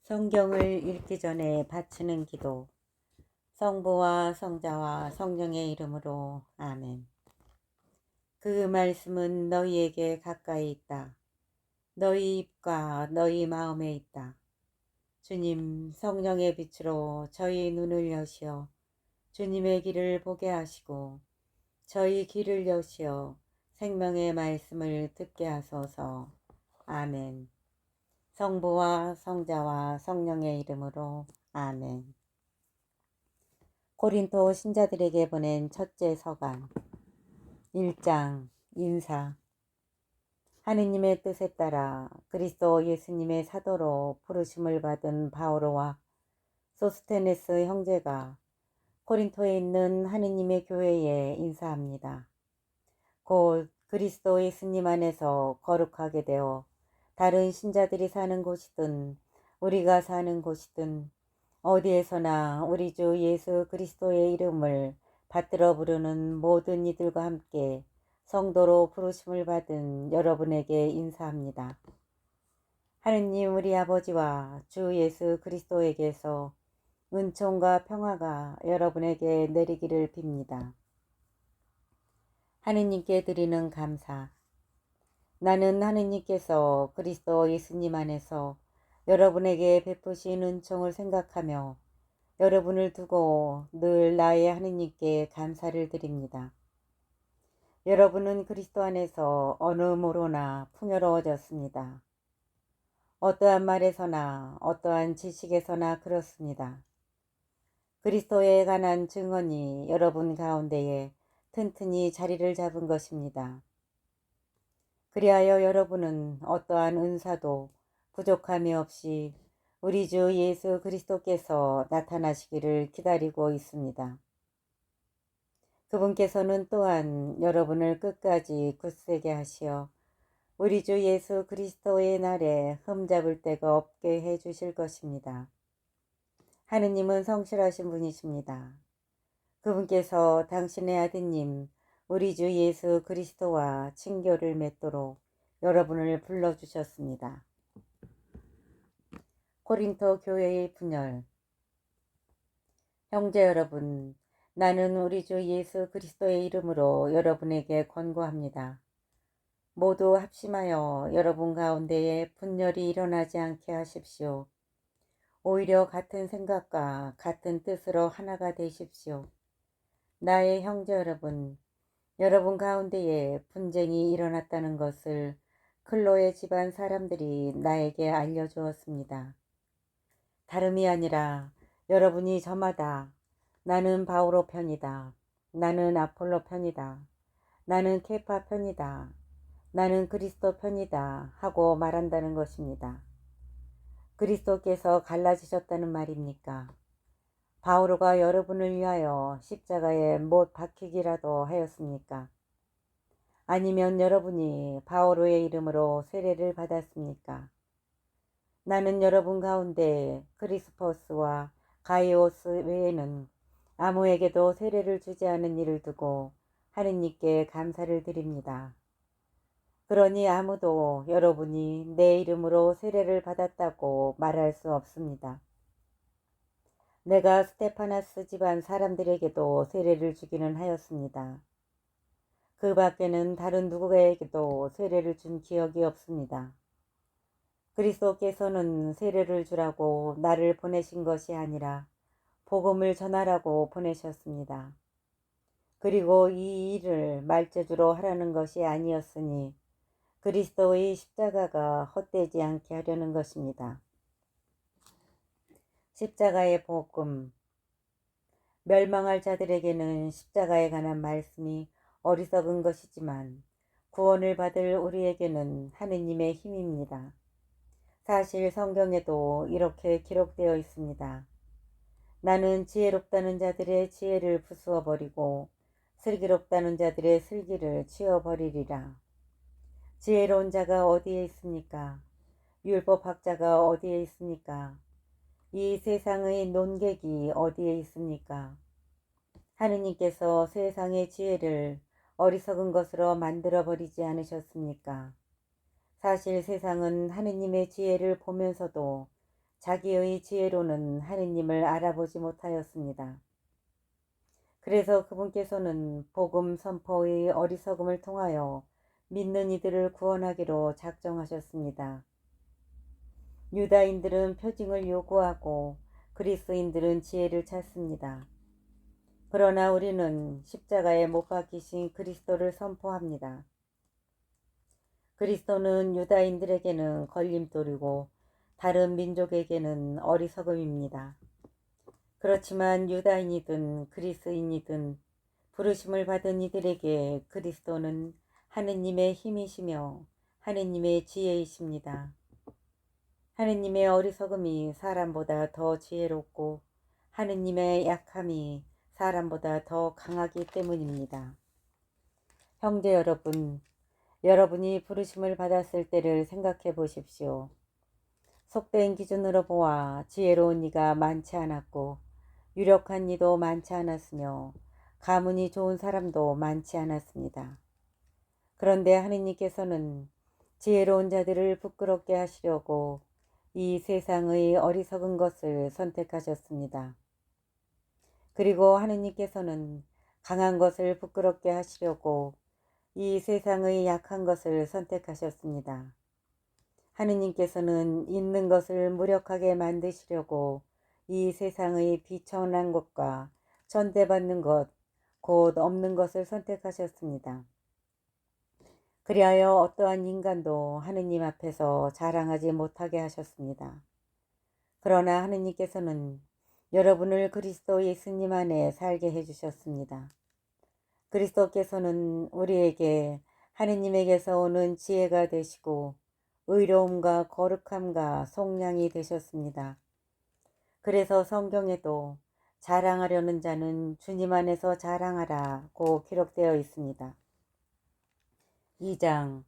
성경을 읽기 전에 바치는 기도. 성부와 성자와 성령의 이름으로 아멘. 그 말씀은 너희에게 가까이 있다. 너희 입과 너희 마음에 있다. 주님, 성령의 빛으로 저희 눈을 여시어 주님의 길을 보게 하시고 저희 귀를 여시어 생명의 말씀을 듣게 하소서. 아멘. 성부와 성자와 성령의 이름으로 아멘. 고린도 신자들에게 보낸 첫째 서간 1장 인사. 하느님의 뜻에 따라 그리스도 예수님의 사도로 부르심을 받은 바오로와 소스테네스 형제가 고린토에 있는 하느님의 교회에 인사합니다. 곧 그리스도 예수님 안에서 거룩하게 되어 다른 신자들이 사는 곳이든 우리가 사는 곳이든 어디에서나 우리 주 예수 그리스도의 이름을 받들어 부르는 모든 이들과 함께 성도로 부르심을 받은 여러분에게 인사합니다. 하느님 우리 아버지와 주 예수 그리스도에게서 은총과 평화가 여러분에게 내리기를 빕니다. 하느님께 드리는 감사. 나는 하느님께서 그리스도 예수님 안에서 여러분에게 베푸신 은총을 생각하며 여러분을 두고 늘 나의 하느님께 감사를 드립니다. 여러분은 그리스도 안에서 어느 모로나 풍요로워졌습니다. 어떠한 말에서나 어떠한 지식에서나 그렇습니다. 그리스도에 관한 증언이 여러분 가운데에 튼튼히 자리를 잡은 것입니다. 그리하여 여러분은 어떠한 은사도 부족함이 없이 우리 주 예수 그리스도께서 나타나시기를 기다리고 있습니다. 그분께서는 또한 여러분을 끝까지 굳세게 하시어 우리 주 예수 그리스도의 날에 흠잡을 데가 없게 해 주실 것입니다. 하느님은 성실하신 분이십니다. 그분께서 당신의 아드님 우리 주 예수 그리스도와 친교를 맺도록 여러분을 불러주셨습니다. 고린토 교회의 분열. 형제 여러분, 나는 우리 주 예수 그리스도의 이름으로 여러분에게 권고합니다. 모두 합심하여 여러분 가운데에 분열이 일어나지 않게 하십시오. 오히려 같은 생각과 같은 뜻으로 하나가 되십시오. 나의 형제 여러분, 여러분 가운데에 분쟁이 일어났다는 것을 클로의 집안 사람들이 나에게 알려주었습니다. 다름이 아니라 여러분이 저마다 나는 바오로 편이다, 나는 아폴로 편이다, 나는 케파 편이다, 나는 그리스도 편이다 하고 말한다는 것입니다. 그리스도께서 갈라지셨다는 말입니까? 바오로가 여러분을 위하여 십자가에 못 박히기라도 하였습니까? 아니면 여러분이 바오로의 이름으로 세례를 받았습니까? 나는 여러분 가운데 크리스포스와 가이오스 외에는 아무에게도 세례를 주지 않은 일을 두고 하느님께 감사를 드립니다. 그러니 아무도 여러분이 내 이름으로 세례를 받았다고 말할 수 없습니다. 내가 스테파나스 집안 사람들에게도 세례를 주기는 하였습니다. 그 밖에는 다른 누구에게도 세례를 준 기억이 없습니다. 그리스도께서는 세례를 주라고 나를 보내신 것이 아니라 복음을 전하라고 보내셨습니다. 그리고 이 일을 말재주로 하라는 것이 아니었으니 그리스도의 십자가가 헛되지 않게 하려는 것입니다. 십자가의 복음. 멸망할 자들에게는 십자가에 관한 말씀이 어리석은 것이지만 구원을 받을 우리에게는 하느님의 힘입니다. 사실 성경에도 이렇게 기록되어 있습니다. 나는 지혜롭다는 자들의 지혜를 부수어 버리고 슬기롭다는 자들의 슬기를 치워버리리라. 지혜로운 자가 어디에 있습니까? 율법학자가 어디에 있습니까? 이 세상의 논객이 어디에 있습니까? 하느님께서 세상의 지혜를 어리석은 것으로 만들어 버리지 않으셨습니까? 사실 세상은 하느님의 지혜를 보면서도 자기의 지혜로는 하느님을 알아보지 못하였습니다. 그래서 그분께서는 복음 선포의 어리석음을 통하여 믿는 이들을 구원하기로 작정하셨습니다. 유다인들은 표징을 요구하고 그리스도인들은 지혜를 찾습니다. 그러나 우리는 십자가에 못 박히신 그리스도를 선포합니다. 그리스도는 유다인들에게는 걸림돌이고 다른 민족에게는 어리석음입니다. 그렇지만 유다인이든 그리스인이든 부르심을 받은 이들에게 그리스도는 하느님의 힘이시며 하느님의 지혜이십니다. 하느님의 어리석음이 사람보다 더 지혜롭고 하느님의 약함이 사람보다 더 강하기 때문입니다. 형제 여러분, 여러분이 부르심을 받았을 때를 생각해 보십시오. 속된 기준으로 보아 지혜로운 이가 많지 않았고 유력한 이도 많지 않았으며 가문이 좋은 사람도 많지 않았습니다. 그런데 하느님께서는 지혜로운 자들을 부끄럽게 하시려고 이 세상의 어리석은 것을 선택하셨습니다. 그리고 하느님께서는 강한 것을 부끄럽게 하시려고 이 세상의 약한 것을 선택하셨습니다. 하느님께서는 있는 것을 무력하게 만드시려고 이 세상의 비천한 것과 천대받는 것, 곧 없는 것을 선택하셨습니다. 그리하여 어떠한 인간도 하느님 앞에서 자랑하지 못하게 하셨습니다. 그러나 하느님께서는 여러분을 그리스도 예수님 안에 살게 해주셨습니다. 그리스도께서는 우리에게 하느님에게서 오는 지혜가 되시고 의로움과 거룩함과 속량이 되셨습니다. 그래서 성경에도 자랑하려는 자는 주님 안에서 자랑하라고 기록되어 있습니다. 2장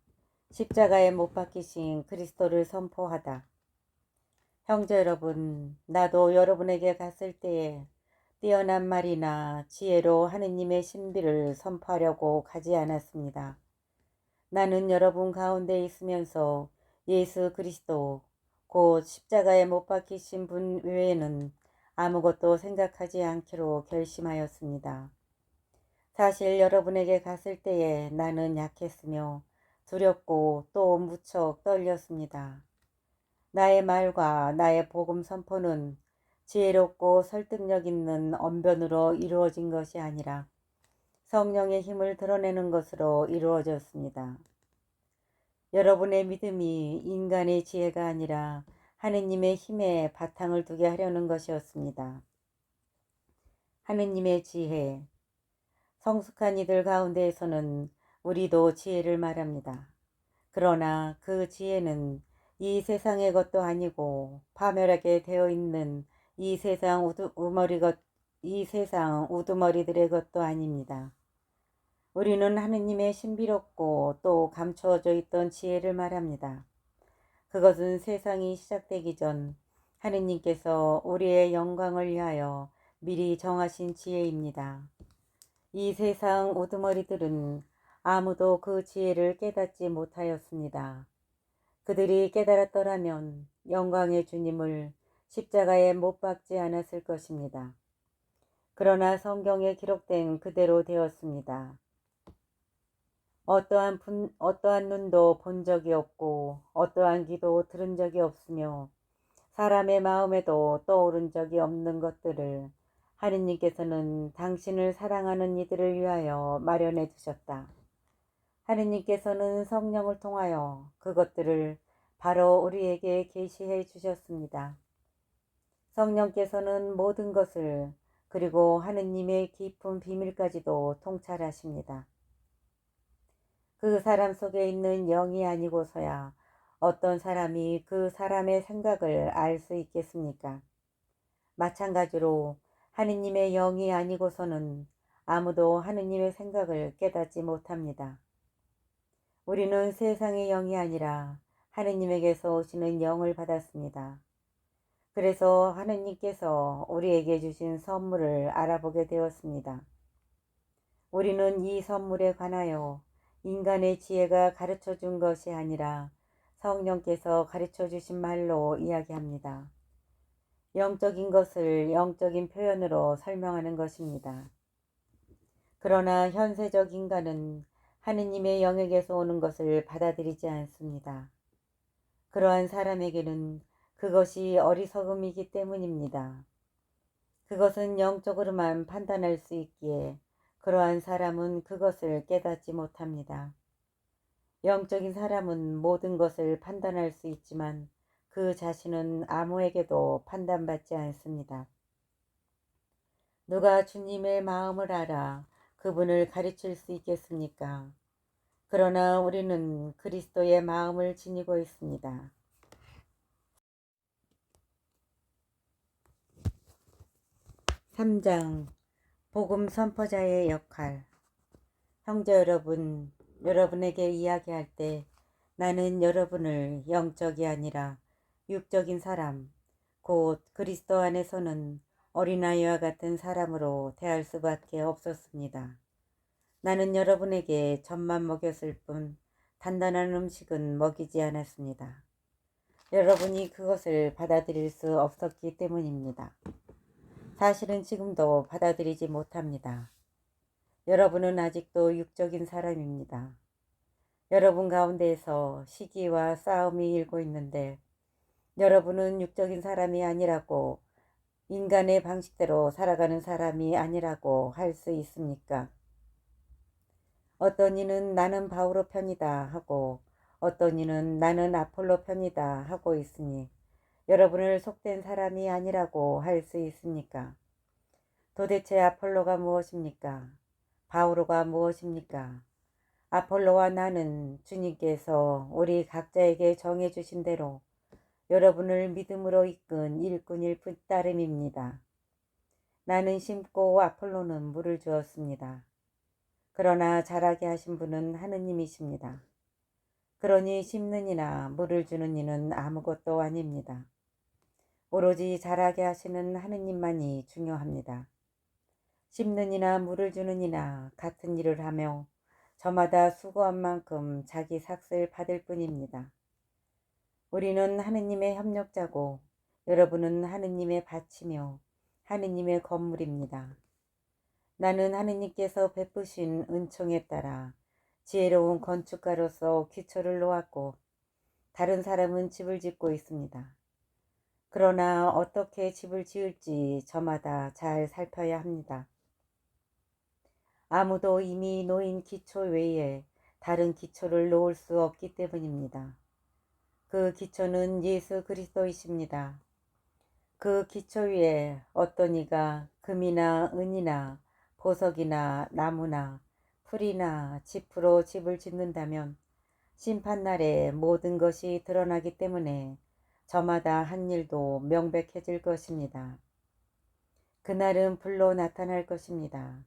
십자가에 못 박히신 그리스도를 선포하다. 형제 여러분, 나도 여러분에게 갔을 때에 뛰어난 말이나 지혜로 하느님의 신비를 선포하려고 가지 않았습니다. 나는 여러분 가운데 있으면서 예수 그리스도 곧 십자가에 못 박히신 분 외에는 아무것도 생각하지 않기로 결심하였습니다. 사실 여러분에게 갔을 때에 나는 약했으며 두렵고 또 무척 떨렸습니다. 나의 말과 나의 복음 선포는 지혜롭고 설득력 있는 언변으로 이루어진 것이 아니라 성령의 힘을 드러내는 것으로 이루어졌습니다. 여러분의 믿음이 인간의 지혜가 아니라 하느님의 힘에 바탕을 두게 하려는 것이었습니다. 하느님의 지혜. 성숙한 이들 가운데에서는 우리도 지혜를 말합니다. 그러나 그 지혜는 이 세상의 것도 아니고 파멸하게 되어 있는 이 세상 우두머리들의 것도 아닙니다. 우리는 하느님의 신비롭고 또 감추어져 있던 지혜를 말합니다. 그것은 세상이 시작되기 전 하느님께서 우리의 영광을 위하여 미리 정하신 지혜입니다. 이 세상 우두머리들은 아무도 그 지혜를 깨닫지 못하였습니다. 그들이 깨달았더라면 영광의 주님을 십자가에 못 박지 않았을 것입니다. 그러나 성경에 기록된 그대로 되었습니다. 어떠한 눈도 본 적이 없고 어떠한 귀도 들은 적이 없으며 사람의 마음에도 떠오른 적이 없는 것들을 하느님께서는 당신을 사랑하는 이들을 위하여 마련해 두셨다. 하느님께서는 성령을 통하여 그것들을 바로 우리에게 계시해 주셨습니다. 성령께서는 모든 것을 그리고 하느님의 깊은 비밀까지도 통찰하십니다. 그 사람 속에 있는 영이 아니고서야 어떤 사람이 그 사람의 생각을 알 수 있겠습니까? 마찬가지로 하느님의 영이 아니고서는 아무도 하느님의 생각을 깨닫지 못합니다. 우리는 세상의 영이 아니라 하느님에게서 오시는 영을 받았습니다. 그래서 하느님께서 우리에게 주신 선물을 알아보게 되었습니다. 우리는 이 선물에 관하여 인간의 지혜가 가르쳐 준 것이 아니라 성령께서 가르쳐 주신 말로 이야기합니다. 영적인 것을 영적인 표현으로 설명하는 것입니다. 그러나 현세적 인간은 하느님의 영역에서 오는 것을 받아들이지 않습니다. 그러한 사람에게는 그것이 어리석음이기 때문입니다. 그것은 영적으로만 판단할 수 있기에 그러한 사람은 그것을 깨닫지 못합니다. 영적인 사람은 모든 것을 판단할 수 있지만 그 자신은 아무에게도 판단받지 않습니다. 누가 주님의 마음을 알아 그분을 가르칠 수 있겠습니까? 그러나 우리는 그리스도의 마음을 지니고 있습니다. 3장 복음 선포자의 역할. 형제 여러분, 여러분에게 이야기할 때 나는 여러분을 영적이 아니라 육적인 사람, 곧 그리스도 안에서는 어린아이와 같은 사람으로 대할 수밖에 없었습니다. 나는 여러분에게 젖만 먹였을 뿐 단단한 음식은 먹이지 않았습니다. 여러분이 그것을 받아들일 수 없었기 때문입니다. 사실은 지금도 받아들이지 못합니다. 여러분은 아직도 육적인 사람입니다. 여러분 가운데에서 시기와 싸움이 일고 있는데 여러분은 육적인 사람이 아니라고, 인간의 방식대로 살아가는 사람이 아니라고 할 수 있습니까? 어떤 이는 나는 바오로 편이다 하고 어떤 이는 나는 아폴로 편이다 하고 있으니 여러분을 속된 사람이 아니라고 할 수 있습니까? 도대체 아폴로가 무엇입니까? 바오로가 무엇입니까? 아폴로와 나는 주님께서 우리 각자에게 정해주신 대로 여러분을 믿음으로 이끈 일꾼일 따름입니다. 나는 심고 아폴로는 물을 주었습니다. 그러나 자라게 하신 분은 하느님이십니다. 그러니 심는 이나 물을 주는 이는 아무것도 아닙니다. 오로지 자라게 하시는 하느님만이 중요합니다. 심는 이나 물을 주는 이나 같은 일을 하며 저마다 수고한 만큼 자기 삭을 받을 뿐입니다. 우리는 하느님의 협력자고 여러분은 하느님의 밭이며 하느님의 건물입니다. 나는 하느님께서 베푸신 은총에 따라 지혜로운 건축가로서 기초를 놓았고 다른 사람은 집을 짓고 있습니다. 그러나 어떻게 집을 지을지 저마다 잘 살펴야 합니다. 아무도 이미 놓인 기초 외에 다른 기초를 놓을 수 없기 때문입니다. 그 기초는 예수 그리스도이십니다. 그 기초 위에 어떤 이가 금이나 은이나 보석이나 나무나 풀이나 짚으로 집을 짓는다면 심판날에 모든 것이 드러나기 때문에 저마다 한 일도 명백해질 것입니다. 그날은 불로 나타날 것입니다.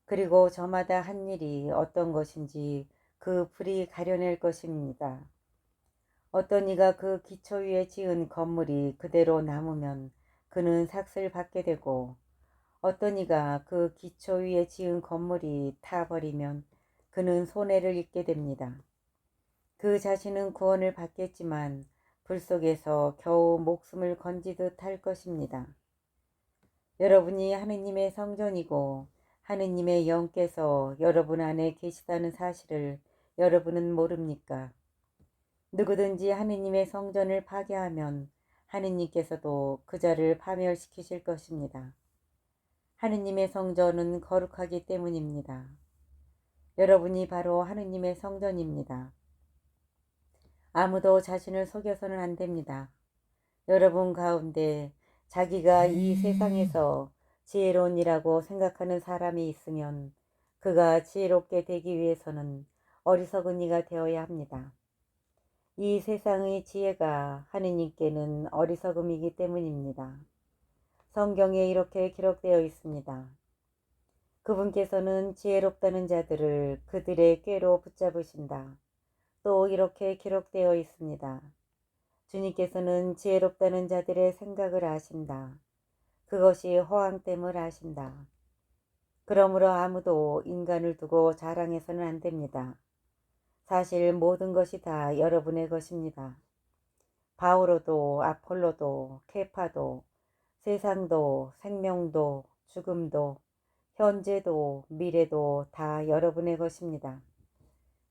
그리고 저마다 한 일이 어떤 것인지 그 불이 가려낼 것입니다. 어떤 이가 그 기초 위에 지은 건물이 그대로 남으면 그는 삭을 받게 되고 어떤 이가 그 기초 위에 지은 건물이 타버리면 그는 손해를 입게 됩니다. 그 자신은 구원을 받겠지만 불 속에서 겨우 목숨을 건지듯 할 것입니다. 여러분이 하느님의 성전이고 하느님의 영께서 여러분 안에 계시다는 사실을 여러분은 모릅니까? 누구든지 하느님의 성전을 파괴하면 하느님께서도 그 자를 파멸시키실 것입니다. 하느님의 성전은 거룩하기 때문입니다. 여러분이 바로 하느님의 성전입니다. 아무도 자신을 속여서는 안 됩니다. 여러분 가운데 자기가 이 세상에서 지혜로운 이라고 생각하는 사람이 있으면 그가 지혜롭게 되기 위해서는 어리석은 이가 되어야 합니다. 이 세상의 지혜가 하느님께는 어리석음이기 때문입니다. 성경에 이렇게 기록되어 있습니다. 그분께서는 지혜롭다는 자들을 그들의 꾀로 붙잡으신다. 또 이렇게 기록되어 있습니다. 주님께서는 지혜롭다는 자들의 생각을 아신다. 그것이 허황됨을 아신다. 그러므로 아무도 인간을 두고 자랑해서는 안 됩니다. 사실 모든 것이 다 여러분의 것입니다. 바오로도 아폴로도 케파도 세상도 생명도 죽음도 현재도 미래도 다 여러분의 것입니다.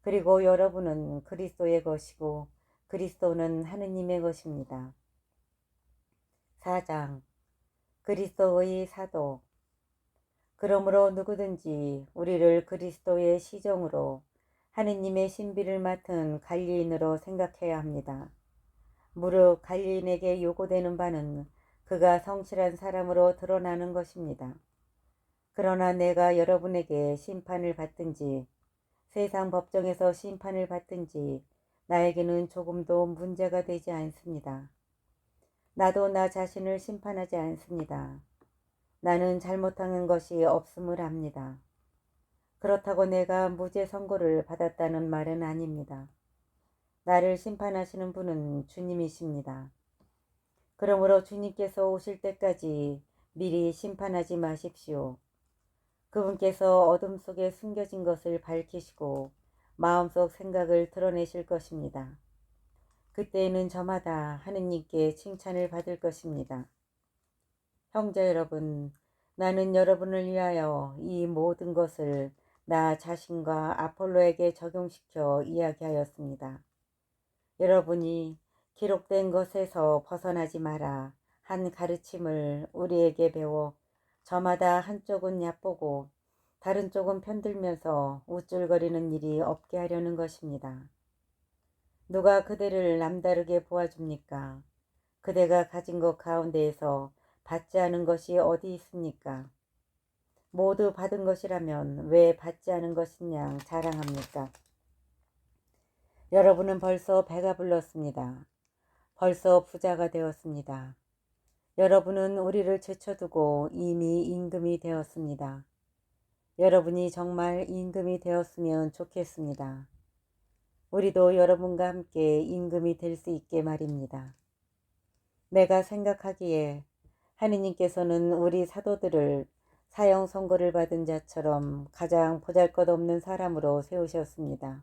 그리고 여러분은 그리스도의 것이고 그리스도는 하느님의 것입니다. 4장 그리스도의 사도. 그러므로 누구든지 우리를 그리스도의 시종으로 하느님의 신비를 맡은 관리인으로 생각해야 합니다. 무릇 관리인에게 요구되는 바는 그가 성실한 사람으로 드러나는 것입니다. 그러나 내가 여러분에게 심판을 받든지 세상 법정에서 심판을 받든지 나에게는 조금도 문제가 되지 않습니다. 나도 나 자신을 심판하지 않습니다. 나는 잘못한 것이 없음을 압니다. 그렇다고 내가 무죄 선고를 받았다는 말은 아닙니다. 나를 심판하시는 분은 주님이십니다. 그러므로 주님께서 오실 때까지 미리 심판하지 마십시오. 그분께서 어둠 속에 숨겨진 것을 밝히시고 마음속 생각을 드러내실 것입니다. 그때에는 저마다 하느님께 칭찬을 받을 것입니다. 형제 여러분, 나는 여러분을 위하여 이 모든 것을 나 자신과 아폴로에게 적용시켜 이야기하였습니다. 여러분이 기록된 것에서 벗어나지 마라 한 가르침을 우리에게 배워 저마다 한쪽은 얕보고 다른 쪽은 편들면서 우쭐거리는 일이 없게 하려는 것입니다. 누가 그대를 남다르게 보아줍니까? 그대가 가진 것 가운데에서 받지 않은 것이 어디 있습니까? 모두 받은 것이라면 왜 받지 않은 것이냐 자랑합니까? 여러분은 벌써 배가 불렀습니다. 벌써 부자가 되었습니다. 여러분은 우리를 제쳐두고 이미 임금이 되었습니다. 여러분이 정말 임금이 되었으면 좋겠습니다. 우리도 여러분과 함께 임금이 될 수 있게 말입니다. 내가 생각하기에 하느님께서는 우리 사도들을 사형 선고를 받은 자처럼 가장 보잘것없는 사람으로 세우셨습니다.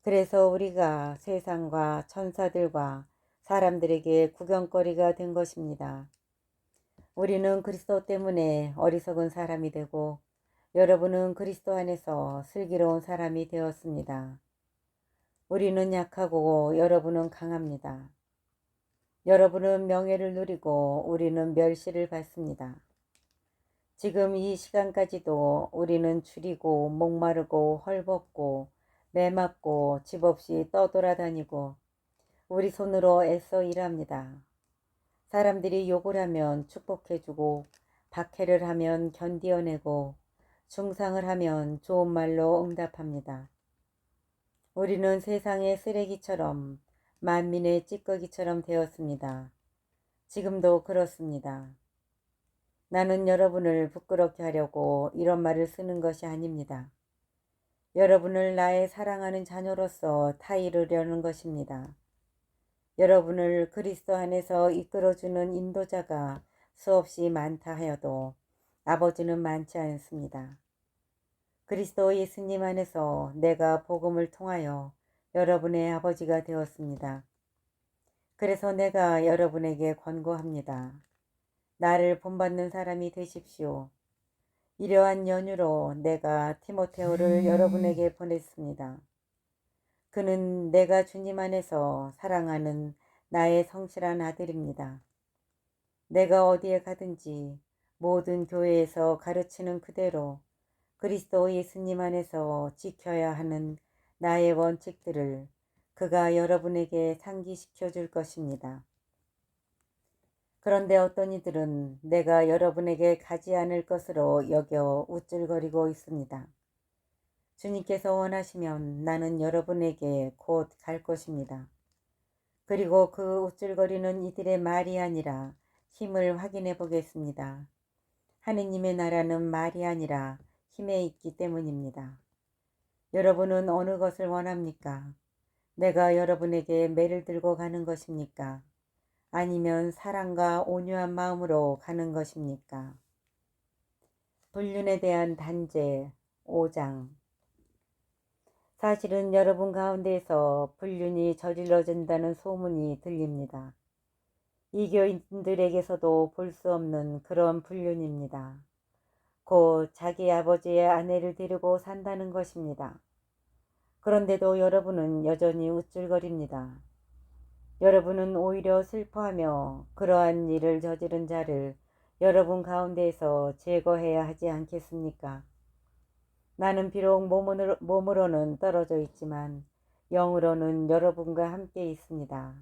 그래서 우리가 세상과 천사들과 사람들에게 구경거리가 된 것입니다. 우리는 그리스도 때문에 어리석은 사람이 되고 여러분은 그리스도 안에서 슬기로운 사람이 되었습니다. 우리는 약하고 여러분은 강합니다. 여러분은 명예를 누리고 우리는 멸시를 받습니다. 지금 이 시간까지도 우리는 줄이고 목마르고 헐벗고 매맞고 집 없이 떠돌아다니고 우리 손으로 애써 일합니다. 사람들이 욕을 하면 축복해주고 박해를 하면 견디어내고 중상을 하면 좋은 말로 응답합니다. 우리는 세상의 쓰레기처럼 만민의 찌꺼기처럼 되었습니다. 지금도 그렇습니다. 나는 여러분을 부끄럽게 하려고 이런 말을 쓰는 것이 아닙니다. 여러분을 나의 사랑하는 자녀로서 타이르려는 것입니다. 여러분을 그리스도 안에서 이끌어주는 인도자가 수없이 많다 하여도 아버지는 많지 않습니다. 그리스도 예수님 안에서 내가 복음을 통하여 여러분의 아버지가 되었습니다. 그래서 내가 여러분에게 권고합니다. 나를 본받는 사람이 되십시오. 이러한 연유로 내가 디모데오를 여러분에게 보냈습니다. 그는 내가 주님 안에서 사랑하는 나의 성실한 아들입니다. 내가 어디에 가든지 모든 교회에서 가르치는 그대로 그리스도 예수님 안에서 지켜야 하는 나의 원칙들을 그가 여러분에게 상기시켜 줄 것입니다. 그런데 어떤 이들은 내가 여러분에게 가지 않을 것으로 여겨 우쭐거리고 있습니다. 주님께서 원하시면 나는 여러분에게 곧 갈 것입니다. 그리고 그 우쭐거리는 이들의 말이 아니라 힘을 확인해 보겠습니다. 하느님의 나라는 말이 아니라 힘에 있기 때문입니다. 여러분은 어느 것을 원합니까? 내가 여러분에게 매를 들고 가는 것입니까? 아니면 사랑과 온유한 마음으로 가는 것입니까? 불륜에 대한 단죄 5장. 사실은 여러분 가운데에서 불륜이 저질러진다는 소문이 들립니다. 이교인들에게서도 볼 수 없는 그런 불륜입니다. 곧 자기 아버지의 아내를 데리고 산다는 것입니다. 그런데도 여러분은 여전히 우쭐거립니다. 여러분은 오히려 슬퍼하며 그러한 일을 저지른 자를 여러분 가운데에서 제거해야 하지 않겠습니까? 나는 비록 몸으로는 떨어져 있지만 영으로는 여러분과 함께 있습니다.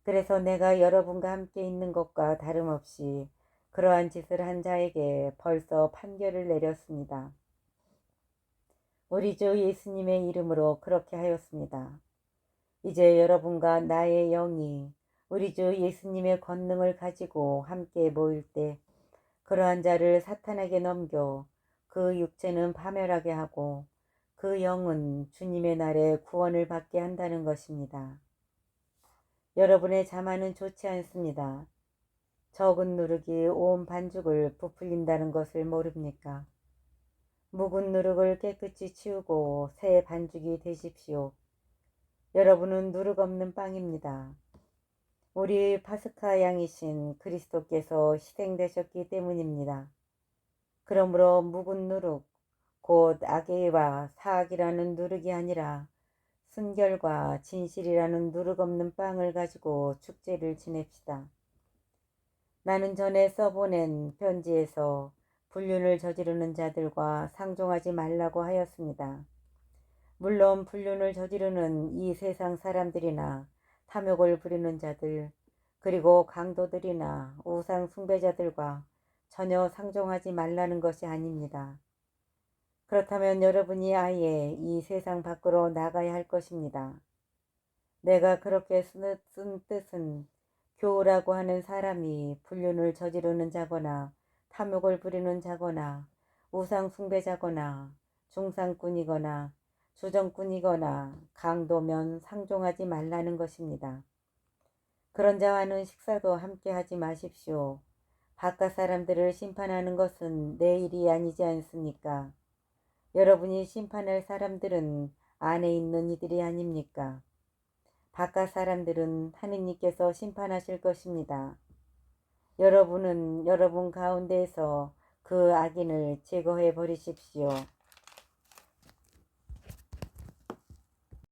그래서 내가 여러분과 함께 있는 것과 다름없이 그러한 짓을 한 자에게 벌써 판결을 내렸습니다. 우리 주 예수님의 이름으로 그렇게 하였습니다. 이제 여러분과 나의 영이 우리 주 예수님의 권능을 가지고 함께 모일 때 그러한 자를 사탄에게 넘겨 그 육체는 파멸하게 하고 그 영은 주님의 날에 구원을 받게 한다는 것입니다. 여러분의 자만은 좋지 않습니다. 적은 누룩이 온 반죽을 부풀린다는 것을 모릅니까? 묵은 누룩을 깨끗이 치우고 새 반죽이 되십시오. 여러분은 누룩 없는 빵입니다. 우리 파스카 양이신 그리스도께서 희생되셨기 때문입니다. 그러므로 묵은 누룩, 곧 악의와 사악이라는 누룩이 아니라 순결과 진실이라는 누룩 없는 빵을 가지고 축제를 지냅시다. 나는 전에 써보낸 편지에서 불륜을 저지르는 자들과 상종하지 말라고 하였습니다. 물론 불륜을 저지르는 이 세상 사람들이나 탐욕을 부리는 자들, 그리고 강도들이나 우상 숭배자들과 전혀 상종하지 말라는 것이 아닙니다. 그렇다면 여러분이 아예 이 세상 밖으로 나가야 할 것입니다. 내가 그렇게 쓴 뜻은 교우라고 하는 사람이 불륜을 저지르는 자거나 탐욕을 부리는 자거나 우상 숭배자거나 중상꾼이거나 주정꾼이거나 강도면 상종하지 말라는 것입니다. 그런 자와는 식사도 함께 하지 마십시오. 바깥 사람들을 심판하는 것은 내 일이 아니지 않습니까? 여러분이 심판할 사람들은 안에 있는 이들이 아닙니까? 바깥 사람들은 하느님께서 심판하실 것입니다. 여러분은 여러분 가운데에서 그 악인을 제거해 버리십시오.